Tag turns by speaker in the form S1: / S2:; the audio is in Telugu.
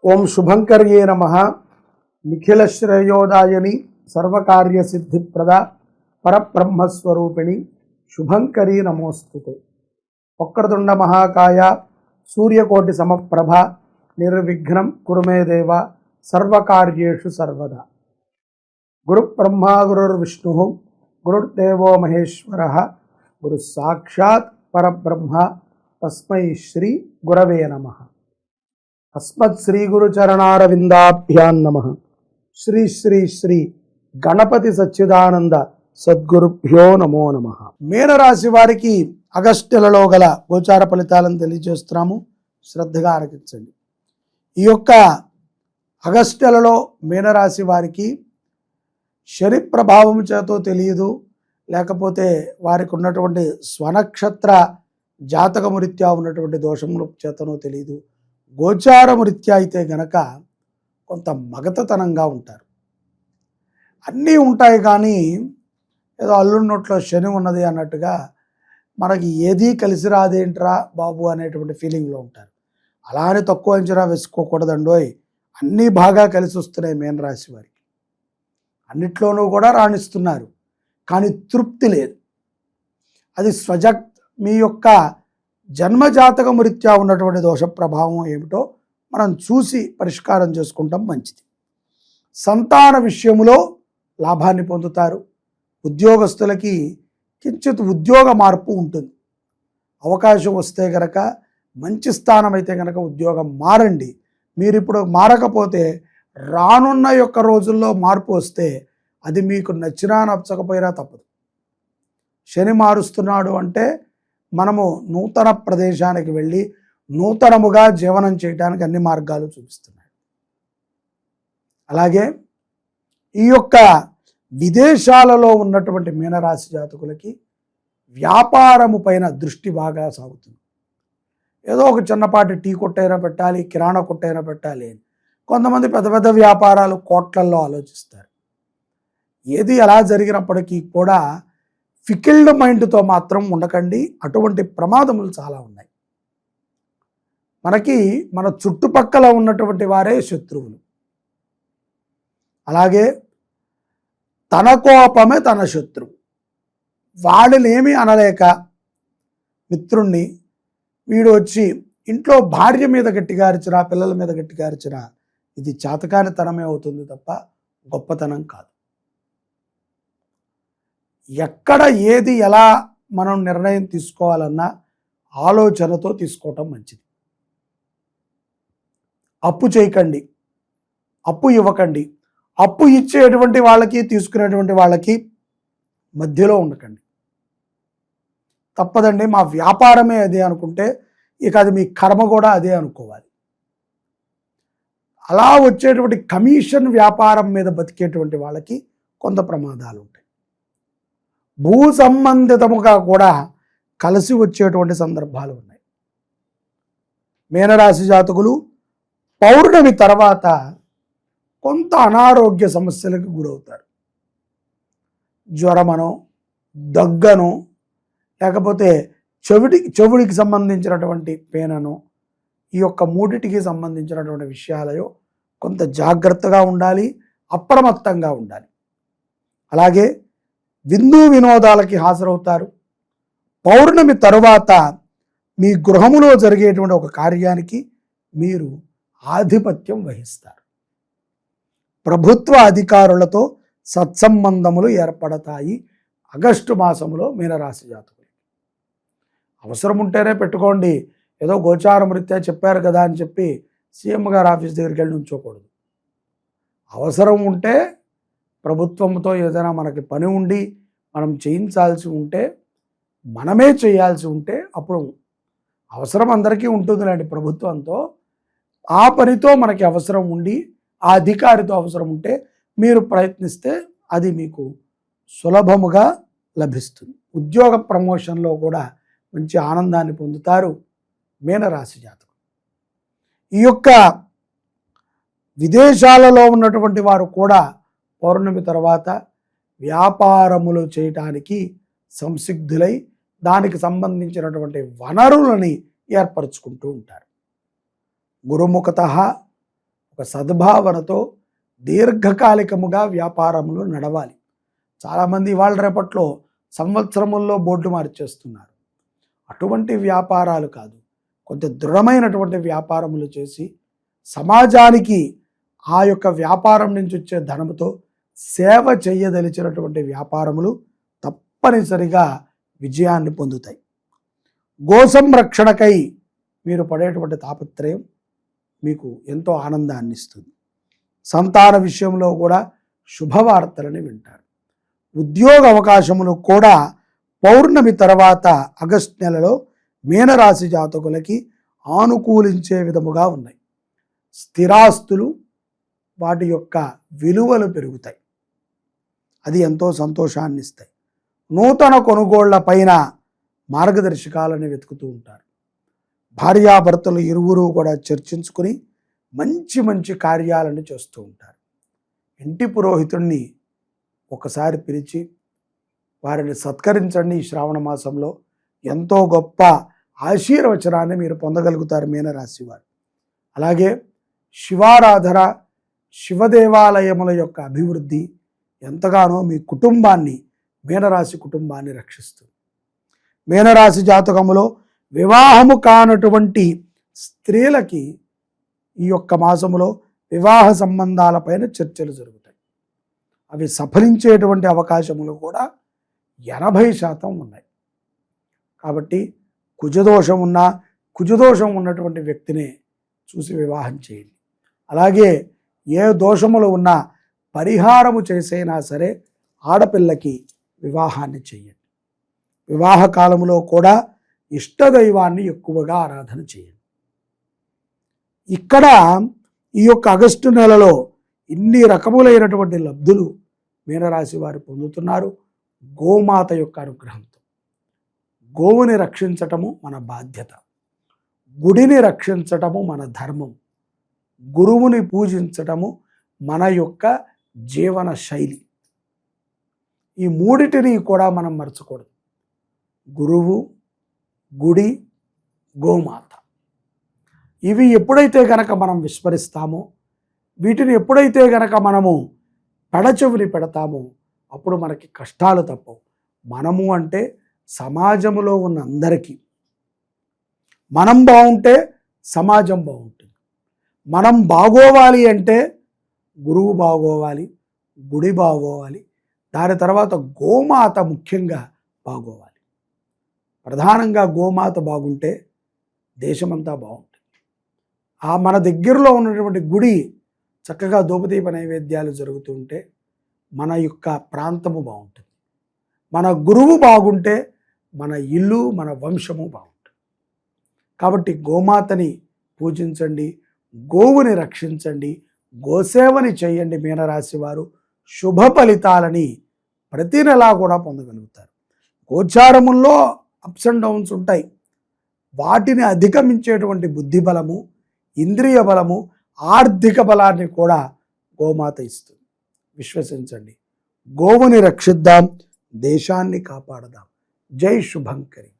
S1: ఓం శుభంకర్యే నమః. నిఖిల శ్రేయోదాయని సర్వకార్య సిద్ధిప్రద పరబ్రహ్మస్వరూపిణి శుభంకరీ నమోస్తుతే. వక్రతుండ మహాకాయ సూర్యకోటి సమప్రభ నిర్విఘ్నం కురు మే దేవ సర్వకార్యేషు సర్వదా. గురు బ్రహ్మా గురుర్విష్ణు గురుర్దేవో మహేశ్వర గురు సాక్షాత్ పరబ్రహ్మ తస్మై శ్రీ గురవే నమః. అస్మత్ శ్రీ గురు చరణారవిందాభ్యాం నమః. శ్రీ శ్రీ శ్రీ గణపతి సచ్చిదానంద సద్గురుభ్యో నమో నమః. మీనరాశి వారికి ఆగస్టు నెలలో గల గోచార ఫలితాలను తెలియజేస్తున్నాము, శ్రద్ధగా ఆలకించండి. ఈ యొక్క ఆగస్టు నెలలో మీనరాశి వారికి శని ప్రభావం చేతో తెలియదు, లేకపోతే వారికి ఉన్నటువంటి స్వనక్షత్ర జాతకము రీత్యా ఉన్నటువంటి దోషముల చేతనో తెలియదు, గోచారము రీత్యా అయితే గనక కొంత మగతతనంగా ఉంటారు. అన్నీ ఉంటాయి కానీ ఏదో అల్లున్నట్లో శని ఉన్నది అన్నట్టుగా మనకి ఏదీ కలిసి రాదేంట్రా బాబు అనేటువంటి ఫీలింగ్లో ఉంటారు. అలా అని తక్కువ అంచనా వేసుకోకూడదండోయ్. అన్నీ బాగా కలిసి వస్తున్నాయి మీనరాశి వారికి, అన్నిట్లోనూ కూడా రాణిస్తున్నారు, కానీ తృప్తి లేదు. అది మీ యొక్క జన్మజాతకము రీత్యా ఉన్నటువంటి దోష ప్రభావం ఏమిటో మనం చూసి పరిష్కారం చేసుకుంటాం మంచిది. సంతాన విషయంలో లాభాన్ని పొందుతారు. ఉద్యోగస్తులకి కించిత్ ఉద్యోగ మార్పు ఉంటుంది. అవకాశం వస్తే కనుక, మంచి స్థానం అయితే కనుక ఉద్యోగం మారండి. మీరు ఇప్పుడు మారకపోతే రానున్న యొక్క రోజుల్లో మార్పు వస్తే అది మీకు నచ్చినా నచ్చకపోయినా తప్పదు. శని మారుస్తున్నాడు అంటే మనము నూతన ప్రదేశానికి వెళ్ళి నూతనముగా జీవనం చేయడానికి అన్ని మార్గాలు చూపిస్తున్నాడు. అలాగే ఈ యొక్క విదేశాలలో ఉన్నటువంటి మీనరాశి జాతకులకి వ్యాపారము పైన దృష్టి బాగా సాగుతుంది. ఏదో ఒక చిన్నపాటి టీ కొట్టైనా పెట్టాలి, కిరాణా కొట్టైనా పెట్టాలి అని కొంతమంది పెద్ద పెద్ద వ్యాపారాలు కోట్లల్లో ఆలోచిస్తారు. ఏది ఎలా జరిగినప్పటికీ కూడా ఫికిల్డ్ మైండ్తో మాత్రం ఉండకండి. అటువంటి ప్రమాదములు చాలా ఉన్నాయి. మనకి మన చుట్టుపక్కల ఉన్నటువంటి వారే శత్రువులు. అలాగే తన కోపమే తన శత్రువు. వాళ్ళనేమీ అనలేక మిత్రుణ్ణి వీడు వచ్చి ఇంట్లో భార్య మీద గట్టిగా అరిచినా, పిల్లల మీద గట్టిగా అరిచినా ఇది చాతకానితనమే అవుతుంది తప్ప గొప్పతనం కాదు. ఎక్కడ ఏది ఎలా మనం నిర్ణయం తీసుకోవాలన్నా ఆలోచనతో తీసుకోవటం మంచిది. అప్పు చేయకండి, అప్పు ఇవ్వకండి. అప్పు ఇచ్చేటువంటి వాళ్ళకి తీసుకునేటువంటి వాళ్ళకి మధ్యలో ఉండకండి. తప్పదండి, మా వ్యాపారమే అదే అనుకుంటే ఇక అది మీ కర్మ కూడా అదే అనుకోవాలి. అలా వచ్చేటువంటి కమిషన్ వ్యాపారం మీద బతికేటువంటి వాళ్ళకి కొంత ప్రమాదాలు ఉంటాయి. భూ సంబంధితముగా కూడా కలిసి వచ్చేటువంటి సందర్భాలు ఉన్నాయి. మీనరాశి జాతకులు పౌర్ణమి తర్వాత కొంత అనారోగ్య సమస్యలకు గురవుతారు. జ్వరమనో, దగ్గనో, లేకపోతే చెవుడికి సంబంధించినటువంటి పేననో, ఈ యొక్క మూడిటికి సంబంధించినటువంటి విషయాలలో కొంత జాగ్రత్తగా ఉండాలి, అప్రమత్తంగా ఉండాలి. అలాగే విందు వినోదాలకి హాజరవుతారు. పౌర్ణమి తరువాత మీ గృహములో జరిగేటువంటి ఒక కార్యానికి మీరు ఆధిపత్యం వహిస్తారు. ప్రభుత్వ అధికారులతో సత్సంబంధములు ఏర్పడతాయి ఆగస్టు మాసంలో మీనరాశి జాతకులు. అవసరం ఉంటేనే పెట్టుకోండి. ఏదో గోచారం రీత్యా చెప్పారు కదా అని చెప్పి సీఎం గారి ఆఫీస్ దగ్గరికి వెళ్ళి ఉంచోకూడదు. అవసరం ఉంటే, ప్రభుత్వంతో ఏదైనా మనకి పని ఉండి మనం చేయించాల్సి ఉంటే, మనమే చేయాల్సి ఉంటే అప్పుడు అవసరం అందరికీ ఉంటుందిలేండి. ప్రభుత్వంతో ఆ పనితో మనకి అవసరం ఉండి ఆ అధికారితో అవసరం ఉంటే మీరు ప్రయత్నిస్తే అది మీకు సులభముగా లభిస్తుంది. ఉద్యోగ ప్రమోషన్లో కూడా మంచి ఆనందాన్ని పొందుతారు మీనరాశి జాతకులు. ఈ యొక్క విదేశాలలో ఉన్నటువంటి వారు కూడా పౌర్ణమి తర్వాత వ్యాపారములు చేయటానికి సంసిగ్ధులై దానికి సంబంధించినటువంటి వనరులని ఏర్పరచుకుంటూ ఉంటారు. గురుముఖత ఒక సద్భావనతో దీర్ఘకాలికముగా వ్యాపారములు నడవాలి. చాలామంది ఇవాళ రేపట్లో సంవత్సరముల్లో బోర్డు మార్చేస్తున్నారు. అటువంటి వ్యాపారాలు కాదు, కొంత దృఢమైనటువంటి వ్యాపారములు చేసి సమాజానికి ఆ యొక్క వ్యాపారం నుంచి వచ్చే ధనముతో సేవ చేయదలిచినటువంటి వ్యాపారములు తప్పనిసరిగా విజయాన్ని పొందుతాయి. గో సంరక్షణకై మీరు పడేటువంటి తాపత్రయం మీకు ఎంతో ఆనందాన్ని ఇస్తుంది. సంతాన విషయంలో కూడా శుభవార్తలని వింటారు. ఉద్యోగ అవకాశములు కూడా పౌర్ణమి తర్వాత ఆగస్టు నెలలో మీనరాశి జాతకులకి ఆనుకూలించే విధముగా ఉన్నాయి. స్థిరాస్తులు వాటి యొక్క విలువలు పెరుగుతాయి, అది ఎంతో సంతోషాన్ని ఇస్తాయి. నూతన కొనుగోళ్ల పైన మార్గదర్శకాలను వెతుకుతూ ఉంటారు. భార్యాభర్తలు ఇరువురు కూడా చర్చించుకుని మంచి మంచి కార్యాలను చేస్తూ ఉంటారు. ఇంటి పురోహితుడిని ఒకసారి పిలిచి వారిని సత్కరించండి. ఈ శ్రావణ మాసంలో ఎంతో గొప్ప ఆశీర్వచనాన్ని మీరు పొందగలుగుతారు మీనరాశి వారు. అలాగే శివారాధన, శివదేవాలయముల యొక్క అభివృద్ధి ఎంతగానో మీ కుటుంబాన్ని, మీనరాశి కుటుంబాన్ని రక్షిస్తుంది. మీనరాశి జాతకములో వివాహము కానటువంటి స్త్రీలకి ఈ యొక్క మాసములో వివాహ సంబంధాలపైన చర్చలు జరుగుతాయి. అవి సఫలించేటువంటి అవకాశములు కూడా 80% ఉన్నాయి. కాబట్టి కుజదోషం ఉన్నటువంటి వ్యక్తినే చూసి వివాహం చేయండి. అలాగే ఏ దోషములు ఉన్నా పరిహారము చేసైనా సరే ఆడపిల్లకి వివాహాన్ని చేయండి. వివాహ కాలంలో కూడా ఇష్టదైవాన్ని ఎక్కువగా ఆరాధన చేయండి. ఇక్కడ ఈ యొక్క ఆగస్టు నెలలో ఇన్ని రకములైనటువంటి లబ్ధులు మీనరాశి వారు పొందుతున్నారు గోమాత యొక్క అనుగ్రహంతో. గోవుని రక్షించటము మన బాధ్యత, గుడిని రక్షించటము మన ధర్మం, గురువుని పూజించటము మన యొక్క జీవన శైలి. ఈ మూడిటిని కూడా మనం మర్చకూడదు. గురువు, గుడి, గోమాత, ఇవి ఎప్పుడైతే గనక మనం విస్మరిస్తామో, వీటిని ఎప్పుడైతే గనక మనము పెడచెవిని పెడతామో అప్పుడు మనకి కష్టాలు తప్పవు. మనము అంటే సమాజంలో ఉన్న అందరికీ. మనం బాగుంటే సమాజం బాగుంటుంది. మనం బాగోవాలి అంటే గురువు బాగోవాలి, గుడి బాగోవాలి, దాని తర్వాత గోమాత ముఖ్యంగా బాగోవాలి. ప్రధానంగా గోమాత బాగుంటే దేశమంతా బాగుంటుంది. మన దగ్గరలో ఉన్నటువంటి గుడి చక్కగా ధూపదీప నైవేద్యాలు జరుగుతూ ఉంటే మన యొక్క ప్రాంతము బాగుంటుంది. మన గురువు బాగుంటే మన ఇల్లు, మన వంశము బాగుంటుంది. కాబట్టి గోమాతని పూజించండి, గోవుని రక్షించండి, గోసేవని చేయండి. మీనరాశి వారు శుభ ఫలితాలని ప్రతి నెలా కూడా పొందగలుగుతారు. గోచారముల్లో అప్స్ అండ్ డౌన్స్ ఉంటాయి. వాటిని అధిగమించేటువంటి బుద్ధి బలము, ఇంద్రియ బలము, ఆర్థిక బలాన్ని కూడా గోమాత ఇస్తుంది. విశ్వసించండి. గోవుని రక్షిద్దాం, దేశాన్ని కాపాడదాం. జై శుభంకరి.